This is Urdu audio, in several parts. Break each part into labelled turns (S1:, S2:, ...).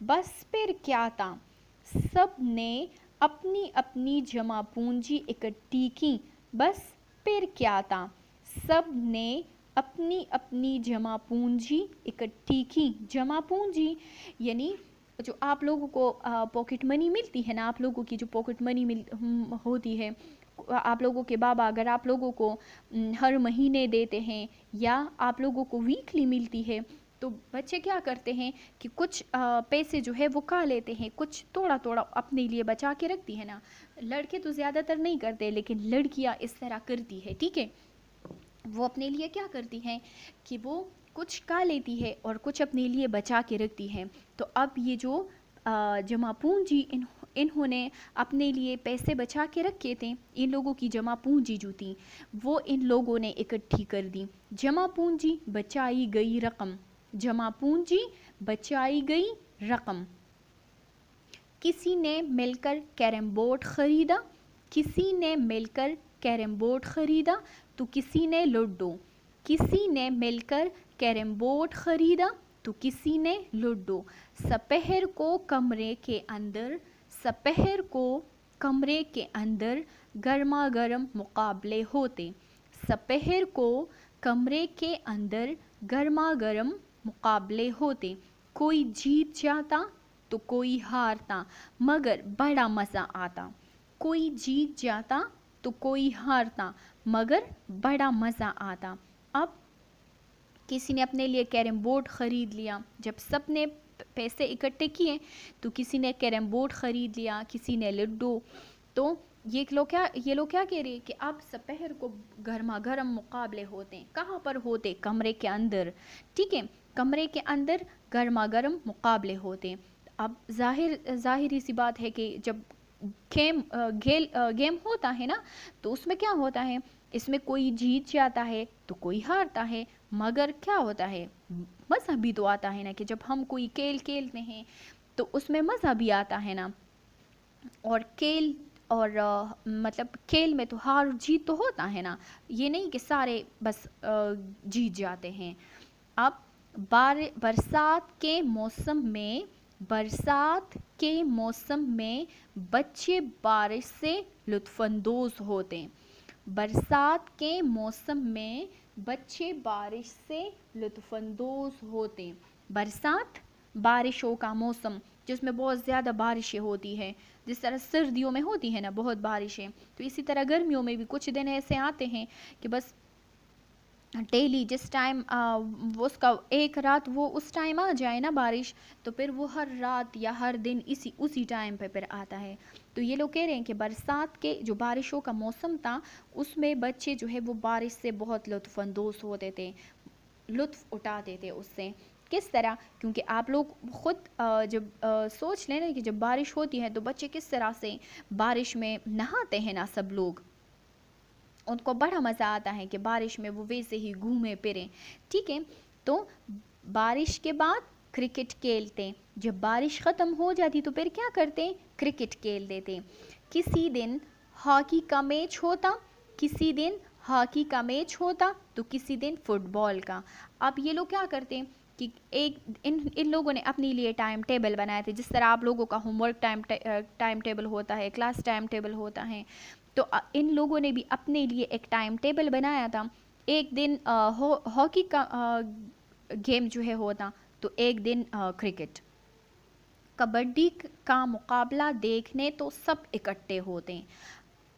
S1: بس پھر کیا تھا، سب نے اپنی اپنی جمع پونجی اکٹھی کی، بس پھر کیا تھا، سب نے اپنی اپنی جمع پونجی اکٹھی کی۔ جمع پونجی یعنی جو آپ لوگوں کو پاکٹ منی ملتی ہے نا، آپ لوگوں کی جو پاکٹ منی ہوتی ہے، آپ لوگوں کے بابا اگر آپ لوگوں کو ہر مہینے دیتے ہیں یا آپ لوگوں کو ویکلی ملتی ہے، تو بچے کیا کرتے ہیں کہ کچھ پیسے جو ہے وہ کھا لیتے ہیں، کچھ تھوڑا تھوڑا اپنے لیے بچا کے رکھتی ہے نا۔ لڑکے تو زیادہ تر نہیں کرتے، لیکن لڑکیاں اس طرح کرتی ہے، ٹھیک ہے، وہ اپنے لیے کیا کرتی ہیں کہ وہ کچھ کھا لیتی ہے اور کچھ اپنے لیے بچا کے رکھتی ہے۔ تو اب یہ جو جمع پونجی انہوں نے اپنے لیے پیسے بچا کے رکھے تھے، ان لوگوں کی جمع پونجی جو تھی وہ ان لوگوں نے اکٹھی کر دی۔ جمع پونجی بچائی گئی رقم، جمع پونجی بچائی گئی رقم۔ کسی نے مل کر کیرم بورڈ خریدا، کسی نے مل کر کیرم بورڈ خریدا تو کسی نے لوڈو، کسی نے مل کر کیرم بورڈ خریدا تو کسی نے لوڈو۔ سپہر کو کمرے کے اندر، سپہر کو کمرے کے اندر گرما گرم مقابلے ہوتے، سپہر کو کمرے کے اندر گرما گرم مقابلے ہوتے۔ کوئی جیت جاتا تو کوئی ہارتا، مگر بڑا مزہ آتا، کوئی جیت جاتا تو کوئی ہارتا مگر بڑا مزہ آتا۔ اب کسی نے اپنے لیے کیرم بورڈ خرید لیا، جب سب نے پیسے اکٹھے کیے تو کسی نے کیرم بورڈ خرید لیا، کسی نے لڈو، تو یہ لوگ کیا کہہ رہے ہیں کہ اب سپہر کو گرما گرم مقابلے ہوتے ہیں۔ کہاں پر ہوتے؟ کمرے کے اندر، ٹھیک ہے، کمرے کے اندر گرما گرم مقابلے ہوتے۔ اب ظاہری سی بات ہے کہ جب گیم ہوتا ہے نا، تو اس میں کیا ہوتا ہے، اس میں کوئی جیت جاتا ہے تو کوئی ہارتا ہے، مگر کیا ہوتا ہے، مزہ بھی تو آتا ہے نا، کہ جب ہم کوئی کھیل کھیلتے ہیں تو اس میں مزہ بھی آتا ہے نا، اور مطلب کھیل میں تو ہار جیت تو ہوتا ہے نا، یہ نہیں کہ سارے بس جیت جاتے ہیں۔ اب برسات کے موسم میں، برسات کے موسم میں بچے بارش سے لطف اندوز ہوتے، برسات کے موسم میں بچے بارش سے لطف اندوز ہوتے۔ برسات بارشوں کا موسم جس میں بہت زیادہ بارشیں ہوتی ہے، جس طرح سردیوں میں ہوتی ہے نا بہت بارشیں، تو اسی طرح گرمیوں میں بھی کچھ دن ایسے آتے ہیں کہ بس ڈیلی جس ٹائم اس کا ایک رات وہ اس ٹائم آ جائے نا بارش، تو پھر وہ ہر رات یا ہر دن اسی ٹائم پہ پھر آتا ہے۔ تو یہ لوگ کہہ رہے ہیں کہ برسات کے جو بارشوں کا موسم تھا اس میں بچے جو ہے وہ بارش سے بہت لطف اندوز ہوتے تھے، لطف اٹھاتے تھے اس سے۔ کس طرح؟ کیونکہ آپ لوگ خود جب سوچ لیں نا کہ جب بارش ہوتی ہے تو بچے کس طرح سے بارش میں نہاتے ہیں نا، سب لوگ ان کو بڑا مزہ آتا ہے کہ بارش میں وہ ویسے ہی گھومے پھریں، ٹھیک ہے۔ تو بارش کے بعد کرکٹ کھیلتے، جب بارش ختم ہو جاتی تو پھر کیا کرتے؟ کرکٹ کھیل دیتے۔ کسی دن ہاکی کا میچ ہوتا، کسی دن ہاکی کا میچ ہوتا تو کسی دن فٹ بال کا۔ اب یہ لوگ کیا کرتے کہ ان لوگوں نے اپنے لیے ٹائم ٹیبل بنائے تھے، جس طرح آپ لوگوں کا ہوم ورک ٹائم ٹیبل ہوتا ہے، کلاس ٹائم ٹیبل ہوتا ہے، تو ان لوگوں نے بھی اپنے لیے ایک ٹائم ٹیبل بنایا تھا۔ ایک دن ہاکی کا گیم جو ہے ہوتا تو ایک دن کرکٹ۔ کبڈی کا مقابلہ دیکھنے تو سب اکٹھے ہوتے،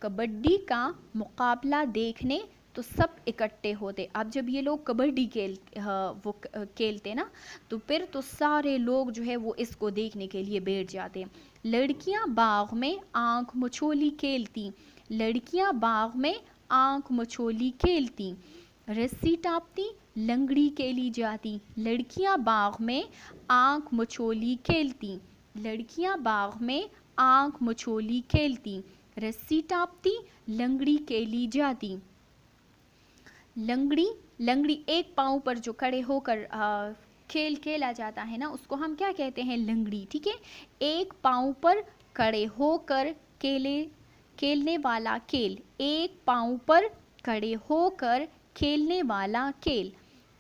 S1: کبڈی کا مقابلہ دیکھنے تو سب اکٹھے ہوتے۔ اب جب یہ لوگ کبڈی کھیلتے نا تو پھر تو سارے لوگ جو ہے وہ اس کو دیکھنے کے لیے بیٹھ جاتے۔ لڑکیاں باغ میں آنکھ مچولی کھیلتی، لڑکیاں باغ میں آنکھ مچولی کھیلتی، رسی ٹاپتی لنگڑی کھیلی جاتی، لڑکیاں باغ میں آنکھ مچولی کھیلتی، لڑکیاں باغ میں آنکھ مچولی کھیلتی، رسی ٹاپتی لنگڑی کھیلی جاتی۔ لنگڑی ایک پاؤں پر جو کھڑے ہو کر کھیل کھیلا جاتا ہے نا، اس کو ہم کیا کہتے ہیں؟ لنگڑی، ٹھیک ہے، ایک پاؤں پر کھڑے ہو کر کھیلنے والا کھیل، ایک پاؤں پر کھڑے ہو کر کھیلنے والا کھیل،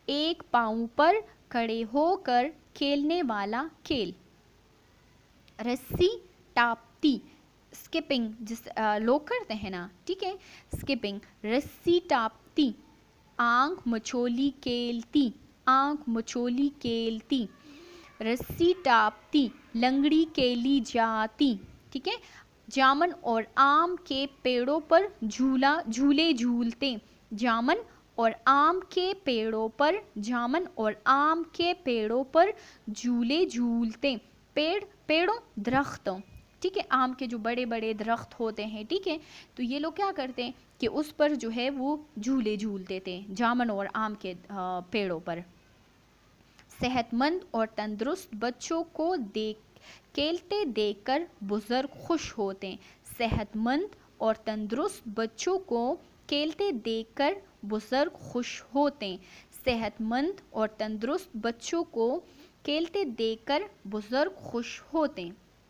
S1: ایک پاؤں پر کھڑے ہو کر کھیلنے والا کھیل۔ رسی ٹاپتی، اسکپنگ جس لوگ کرتے ہیں نا، ٹھیک ہے، اسکپنگ، رسی ٹاپتی، آنکھ مچولی کیلتی، آنکھ مچولی کیلتی، رسی ٹاپتی، لنگڑی کیلی جاتی، ٹھیک ہے، جامن اور آم کے پیڑوں پر جھولے جھولتے، جامن اور آم کے پیڑوں پر، جامن اور آم کے پیڑوں پر جھولے جھولتے، پیڑوں درختوں، ٹھیک ہے، آم کے جو بڑے بڑے درخت ہوتے ہیں، ٹھیک ہے، تو یہ لوگ کیا کرتے ہیں کہ اس پر جو ہے وہ جھولے جھولتے تھے، جامن اور آم کے پیڑوں پر۔ صحت مند اور تندرست بچوں کو کھیلتے دیکھ کر بزرگ خوش ہوتے ہیں، صحت مند اور تندرست بچوں کو کھیلتے دیکھ کر بزرگ خوش ہوتے ہیں، صحت مند اور تندرست بچوں کو کھیلتے دیکھ کر بزرگ خوش ہوتے ہیں۔